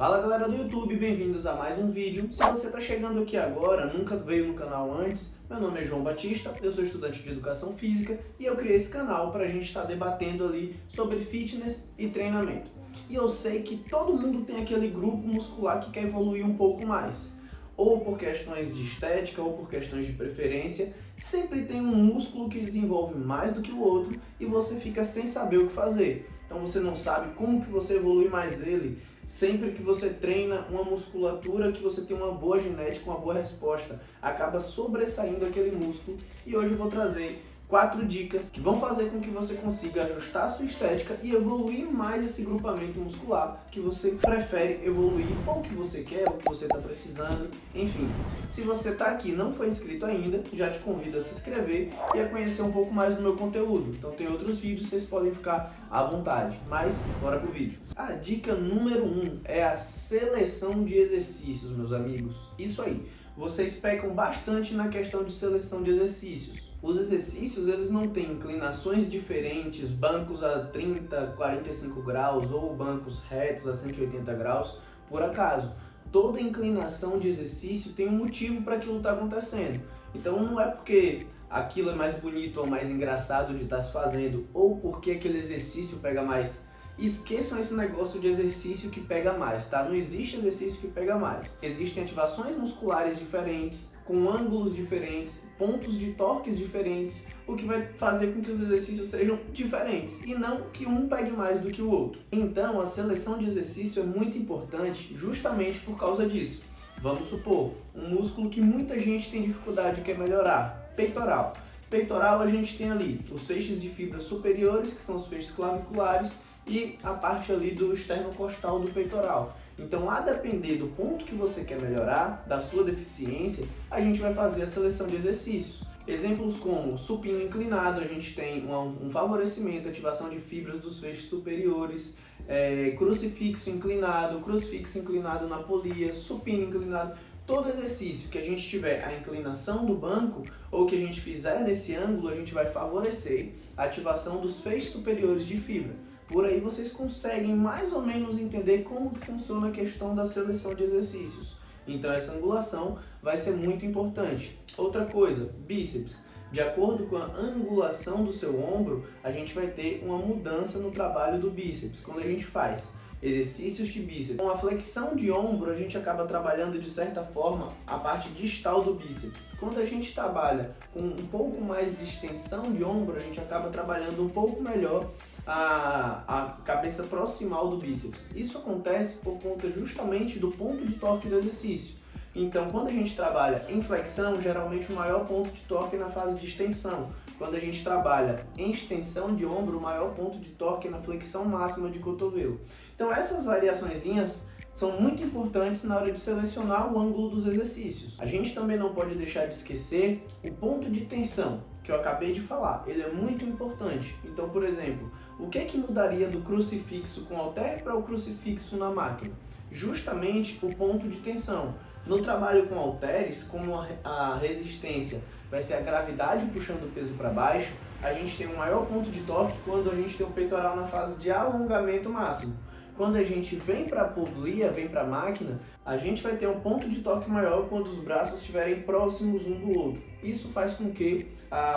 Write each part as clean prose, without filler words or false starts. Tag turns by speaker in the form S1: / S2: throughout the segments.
S1: Fala galera do YouTube, bem-vindos a mais um vídeo. Se você está chegando aqui agora, nunca veio no canal antes, meu nome é João Batista, eu sou estudante de Educação Física e eu criei esse canal para a gente estar debatendo ali sobre fitness e treinamento. E eu sei que todo mundo tem aquele grupo muscular que quer evoluir um pouco mais, ou por questões de estética, ou por questões de preferência. Sempre tem um músculo que desenvolve mais do que o outro e você fica sem saber o que fazer. Então você não sabe como que você evolui mais ele. Sempre que você treina uma musculatura que você tem uma boa genética, uma boa resposta, acaba sobressaindo aquele músculo. E hoje eu vou trazer 4 dicas que vão fazer com que você consiga ajustar a sua estética e evoluir mais esse grupamento muscular que você prefere evoluir, ou que você quer, ou que você está precisando, enfim. Se você está aqui e não foi inscrito ainda, já te convido a se inscrever e a conhecer um pouco mais do meu conteúdo. Então tem outros vídeos, vocês podem ficar à vontade, mas bora pro vídeo. A dica número 1 é a seleção de exercícios, meus amigos. Isso aí, vocês pecam bastante na questão de seleção de exercícios. Os exercícios, eles não têm inclinações diferentes, bancos a 30, 45 graus ou bancos retos a 180 graus, por acaso. Toda inclinação de exercício tem um motivo para aquilo estar acontecendo. Então não é porque aquilo é mais bonito ou mais engraçado de estar se fazendo, ou porque aquele exercício pega mais. Esqueçam esse negócio de exercício que pega mais, tá? Não existe exercício que pega mais. Existem ativações musculares diferentes, com ângulos diferentes, pontos de torques diferentes, o que vai fazer com que os exercícios sejam diferentes e não que um pegue mais do que o outro. Então, a seleção de exercício é muito importante justamente por causa disso. Vamos supor, um músculo que muita gente tem dificuldade e quer melhorar, peitoral. Peitoral, a gente tem ali os feixes de fibras superiores, que são os feixes claviculares, e a parte ali do esternocostal do peitoral. Então, a depender do ponto que você quer melhorar, da sua deficiência, a gente vai fazer a seleção de exercícios. Exemplos como supino inclinado, a gente tem um favorecimento, ativação de fibras dos feixes superiores, crucifixo inclinado na polia, supino inclinado. Todo exercício que a gente tiver a inclinação do banco ou que a gente fizer nesse ângulo, a gente vai favorecer a ativação dos feixes superiores de fibra. Por aí vocês conseguem mais ou menos entender como que funciona a questão da seleção de exercícios. Então essa angulação vai ser muito importante. Outra coisa, bíceps. De acordo com a angulação do seu ombro, a gente vai ter uma mudança no trabalho do bíceps. Quando a gente faz exercícios de bíceps com a flexão de ombro, a gente acaba trabalhando de certa forma a parte distal do bíceps. Quando a gente trabalha com um pouco mais de extensão de ombro, a gente acaba trabalhando um pouco melhor a cabeça proximal do bíceps. Isso acontece por conta justamente do ponto de torque do exercício. Então, quando a gente trabalha em flexão, geralmente o maior ponto de torque é na fase de extensão. Quando a gente trabalha em extensão de ombro, o maior ponto de torque é na flexão máxima de cotovelo. Então, essas variaçõezinhas são muito importantes na hora de selecionar o ângulo dos exercícios. A gente também não pode deixar de esquecer o ponto de tensão, que eu acabei de falar. Ele é muito importante. Então, por exemplo, o que é que mudaria do crucifixo com halter para o crucifixo na máquina? Justamente o ponto de tensão. No trabalho com halteres, como a resistência vai ser a gravidade puxando o peso para baixo, a gente tem um maior ponto de torque quando a gente tem o peitoral na fase de alongamento máximo. Quando a gente vem para a polia, vem para a máquina, a gente vai ter um ponto de torque maior quando os braços estiverem próximos um do outro. Isso faz com que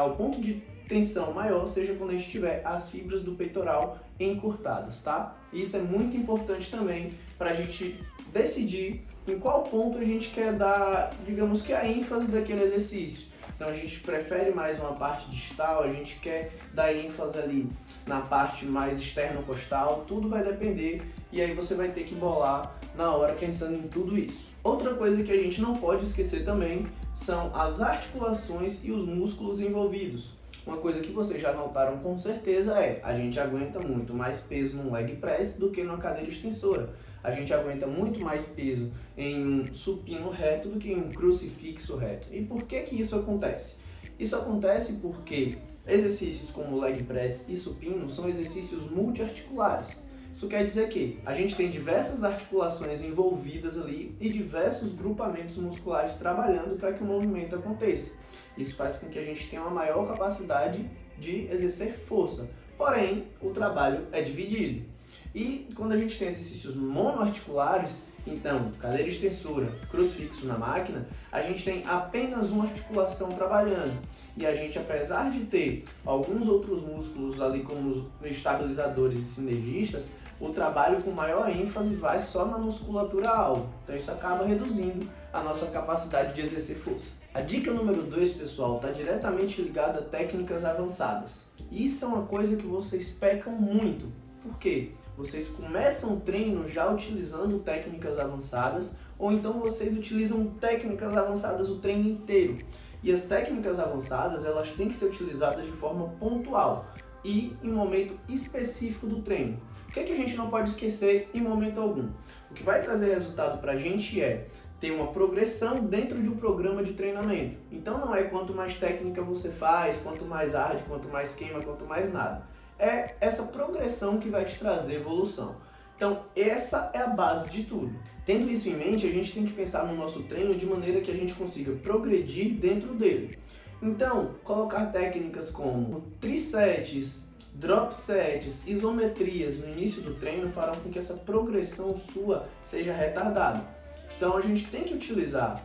S1: o ponto de tensão maior seja quando a gente tiver as fibras do peitoral encurtadas, tá? Isso é muito importante também para a gente decidir em qual ponto a gente quer dar, digamos que a ênfase daquele exercício. Então a gente prefere mais uma parte distal, a gente quer dar ênfase ali na parte mais externocostal, tudo vai depender e aí você vai ter que bolar na hora pensando em tudo isso. Outra coisa que a gente não pode esquecer também são as articulações e os músculos envolvidos. Uma coisa que vocês já notaram com certeza é, a gente aguenta muito mais peso num leg press do que numa cadeira extensora. A gente aguenta muito mais peso em um supino reto do que em um crucifixo reto. E por que que isso acontece? Isso acontece porque exercícios como leg press e supino são exercícios multiarticulares. Isso quer dizer que a gente tem diversas articulações envolvidas ali e diversos grupamentos musculares trabalhando para que o movimento aconteça. Isso faz com que a gente tenha uma maior capacidade de exercer força. Porém, o trabalho é dividido. E quando a gente tem exercícios monoarticulares, então cadeira extensora, crucifixo na máquina, a gente tem apenas uma articulação trabalhando. E a gente, apesar de ter alguns outros músculos ali como os estabilizadores e sinergistas, o trabalho com maior ênfase vai só na musculatura alvo. Então isso acaba reduzindo a nossa capacidade de exercer força. A dica número 2, pessoal, está diretamente ligada a técnicas avançadas. Isso é uma coisa que vocês pecam muito. Por quê? Vocês começam o treino já utilizando técnicas avançadas, ou então vocês utilizam técnicas avançadas o treino inteiro. E as técnicas avançadas, elas têm que ser utilizadas de forma pontual e em um momento específico do treino. O que é que a gente não pode esquecer em momento algum? O que vai trazer resultado para a gente é ter uma progressão dentro de um programa de treinamento. Então não é quanto mais técnica você faz, quanto mais arde, quanto mais queima, quanto mais nada. É essa progressão que vai te trazer evolução. Então essa é a base de tudo. Tendo isso em mente, a gente tem que pensar no nosso treino de maneira que a gente consiga progredir dentro dele. Então, colocar técnicas como trisets, drop sets, isometrias no início do treino farão com que essa progressão sua seja retardada. Então a gente tem que utilizar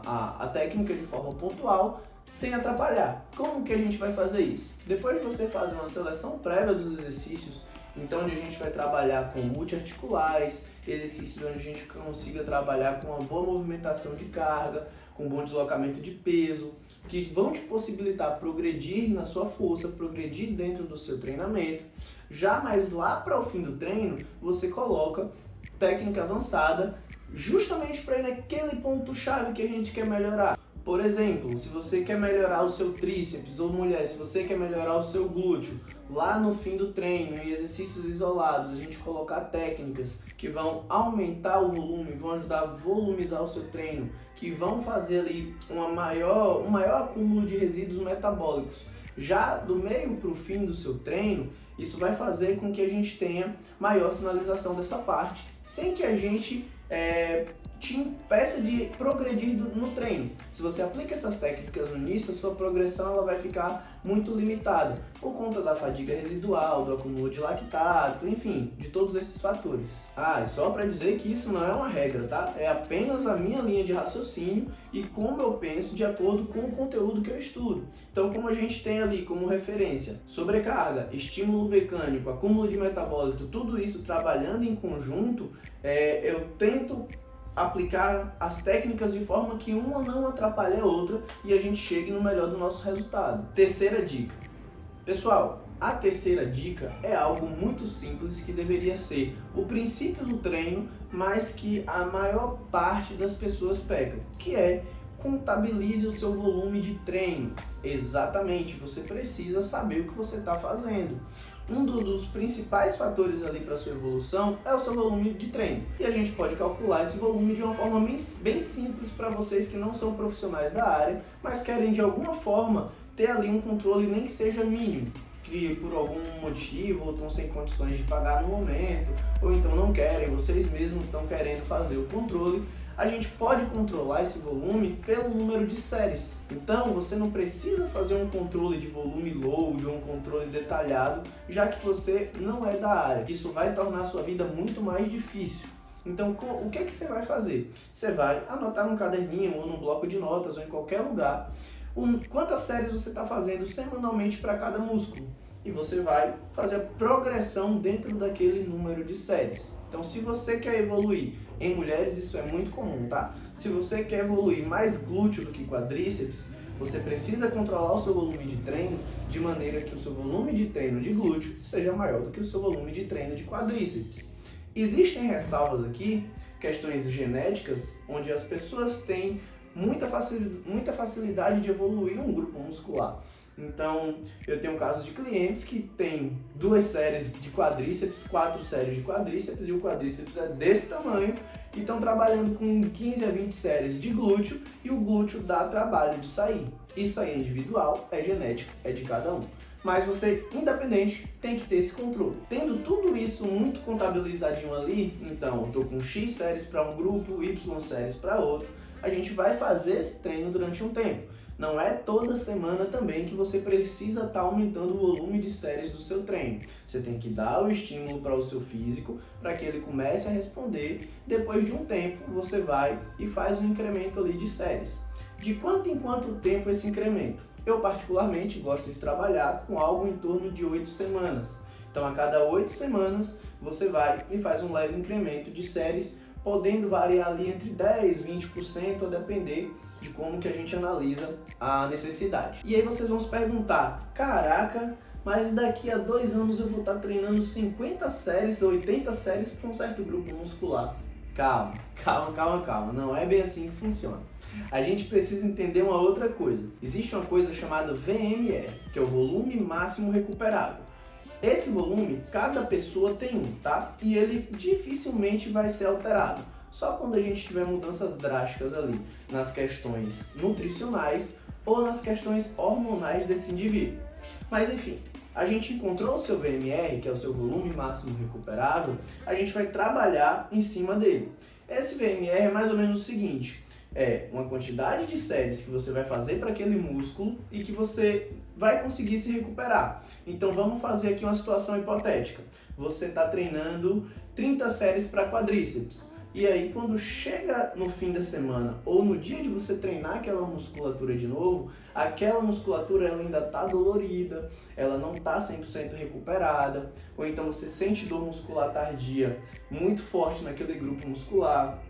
S1: a técnica de forma pontual, sem atrapalhar. Como que a gente vai fazer isso? Depois de você fazer uma seleção prévia dos exercícios, então onde a gente vai trabalhar com multiarticulares, exercícios onde a gente consiga trabalhar com uma boa movimentação de carga, com bom deslocamento de peso, que vão te possibilitar progredir na sua força, progredir dentro do seu treinamento. Já mais lá para o fim do treino, você coloca técnica avançada, justamente para ir naquele ponto-chave que a gente quer melhorar. Por exemplo, se você quer melhorar o seu tríceps, ou mulher, se você quer melhorar o seu glúteo, lá no fim do treino, em exercícios isolados, a gente colocar técnicas que vão aumentar o volume, vão ajudar a volumizar o seu treino, que vão fazer ali um maior acúmulo de resíduos metabólicos. Já do meio para o fim do seu treino, isso vai fazer com que a gente tenha maior sinalização dessa parte, sem que a gente te impeça de progredir no treino. Se você aplica essas técnicas no início, a sua progressão ela vai ficar muito limitada, por conta da fadiga residual, do acúmulo de lactato, enfim, de todos esses fatores. E só para dizer que isso não é uma regra, tá? É apenas a minha linha de raciocínio e como eu penso de acordo com o conteúdo que eu estudo. Então, como a gente tem ali como referência sobrecarga, estímulo mecânico, acúmulo de metabólito, tudo isso trabalhando em conjunto, eu tento aplicar as técnicas de forma que uma não atrapalhe a outra e a gente chegue no melhor do nosso resultado. Terceira dica. Pessoal, a terceira dica é algo muito simples que deveria ser o princípio do treino, mas que a maior parte das pessoas pecam, que é contabilize o seu volume de treino. Exatamente, você precisa saber o que você está fazendo. Um dos principais fatores ali para a sua evolução é o seu volume de treino. E a gente pode calcular esse volume de uma forma bem simples para vocês que não são profissionais da área, mas querem de alguma forma ter ali um controle nem que seja mínimo, que por algum motivo ou estão sem condições de pagar no momento, ou então não querem, vocês mesmos estão querendo fazer o controle. A gente pode controlar esse volume pelo número de séries. Então, você não precisa fazer um controle de volume load ou um controle detalhado, já que você não é da área. Isso vai tornar a sua vida muito mais difícil. Então, o que você vai fazer? Você vai anotar num caderninho ou num bloco de notas ou em qualquer lugar quantas séries você está fazendo semanalmente para cada músculo. E você vai fazer a progressão dentro daquele número de séries. Então, se você quer evoluir em mulheres, isso é muito comum, tá? Se você quer evoluir mais glúteo do que quadríceps, você precisa controlar o seu volume de treino de maneira que o seu volume de treino de glúteo seja maior do que o seu volume de treino de quadríceps. Existem ressalvas aqui, questões genéticas, onde as pessoas têm muita facilidade de evoluir um grupo muscular. Então, eu tenho casos de clientes que têm 2 séries de quadríceps, 4 séries de quadríceps, e o quadríceps é desse tamanho, e estão trabalhando com 15 a 20 séries de glúteo, e o glúteo dá trabalho de sair. Isso aí é individual, é genético, é de cada um. Mas você, independente, tem que ter esse controle. Tendo tudo isso muito contabilizadinho ali, então eu estou com X séries para um grupo, Y séries para outro, a gente vai fazer esse treino durante um tempo. Não é toda semana também que você precisa estar aumentando o volume de séries do seu treino. Você tem que dar o estímulo para o seu físico, para que ele comece a responder. Depois de um tempo, você vai e faz um incremento ali de séries. De quanto em quanto tempo esse incremento? Eu particularmente gosto de trabalhar com algo em torno de 8 semanas. Então a cada 8 semanas você vai e faz um leve incremento de séries, podendo variar ali entre 10% e 20% a depender de como que a gente analisa a necessidade. E aí vocês vão se perguntar, caraca, mas daqui a 2 anos eu vou estar treinando 50 séries, 80 séries para um certo grupo muscular. Calma, não é bem assim que funciona. A gente precisa entender uma outra coisa. Existe uma coisa chamada VMR, que é o volume máximo recuperável. Esse volume, cada pessoa tem um, tá? E ele dificilmente vai ser alterado. Só quando a gente tiver mudanças drásticas ali nas questões nutricionais ou nas questões hormonais desse indivíduo. Mas enfim, a gente encontrou o seu VMR, que é o seu volume máximo recuperável, a gente vai trabalhar em cima dele. Esse VMR é mais ou menos o seguinte, é uma quantidade de séries que você vai fazer para aquele músculo e que você vai conseguir se recuperar. Então vamos fazer aqui uma situação hipotética. Você está treinando 30 séries para quadríceps. E aí quando chega no fim da semana ou no dia de você treinar aquela musculatura de novo, aquela musculatura ela ainda está dolorida, ela não está 100% recuperada, ou então você sente dor muscular tardia muito forte naquele grupo muscular,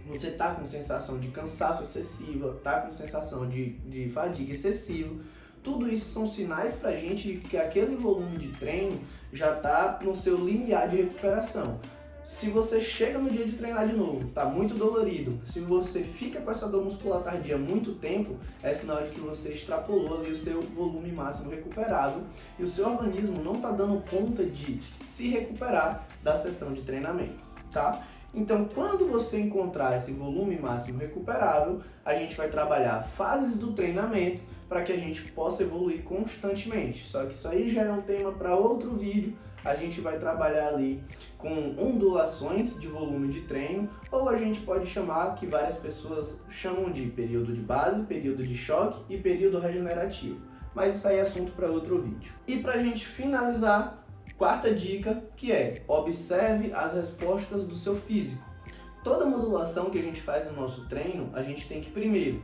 S1: você está com sensação de cansaço excessiva, está com sensação de fadiga excessiva. Tudo isso são sinais para a gente que aquele volume de treino já está no seu limiar de recuperação. Se você chega no dia de treinar de novo, está muito dolorido, se você fica com essa dor muscular tardia muito tempo, é sinal de que você extrapolou ali o seu volume máximo recuperável e o seu organismo não está dando conta de se recuperar da sessão de treinamento, tá? Então, quando você encontrar esse volume máximo recuperável, a gente vai trabalhar fases do treinamento para que a gente possa evoluir constantemente. Só que isso aí já é um tema para outro vídeo. A gente vai trabalhar ali com ondulações de volume de treino, ou a gente pode chamar, que várias pessoas chamam de período de base, período de choque e período regenerativo. Mas isso aí é assunto para outro vídeo. E para a gente finalizar, quarta dica, que é observe as respostas do seu físico. Toda modulação que a gente faz no nosso treino, a gente tem que primeiro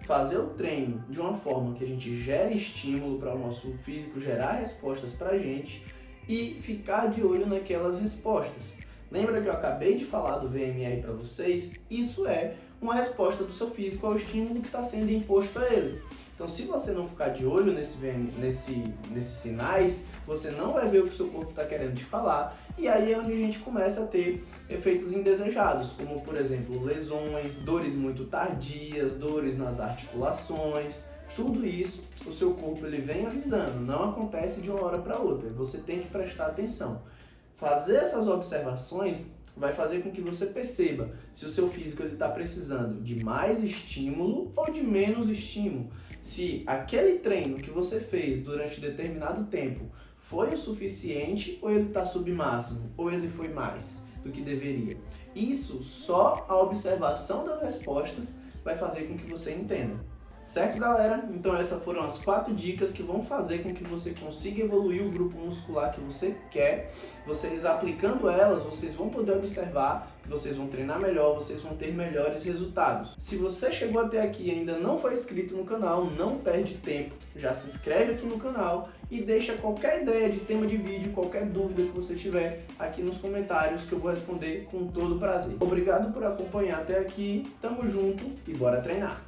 S1: fazer o treino de uma forma que a gente gere estímulo para o nosso físico gerar respostas para a gente e ficar de olho naquelas respostas. Lembra que eu acabei de falar do VMR para vocês? Isso é uma resposta do seu físico ao estímulo que está sendo imposto a ele. Então, se você não ficar de olho nesses sinais, você não vai ver o que o seu corpo está querendo te falar, e aí é onde a gente começa a ter efeitos indesejados, como, por exemplo, lesões, dores muito tardias, dores nas articulações. Tudo isso, o seu corpo ele vem avisando, não acontece de uma hora para outra, você tem que prestar atenção. Fazer essas observações vai fazer com que você perceba se o seu físico está precisando de mais estímulo ou de menos estímulo. Se aquele treino que você fez durante determinado tempo foi o suficiente ou ele está submáximo, ou ele foi mais do que deveria. Isso só a observação das respostas vai fazer com que você entenda. Certo, galera? Então essas foram as 4 dicas que vão fazer com que você consiga evoluir o grupo muscular que você quer. Vocês aplicando elas, vocês vão poder observar que vocês vão treinar melhor, vocês vão ter melhores resultados. Se você chegou até aqui e ainda não foi inscrito no canal, não perde tempo, já se inscreve aqui no canal e deixa qualquer ideia de tema de vídeo, qualquer dúvida que você tiver aqui nos comentários que eu vou responder com todo prazer. Obrigado por acompanhar até aqui, tamo junto e bora treinar!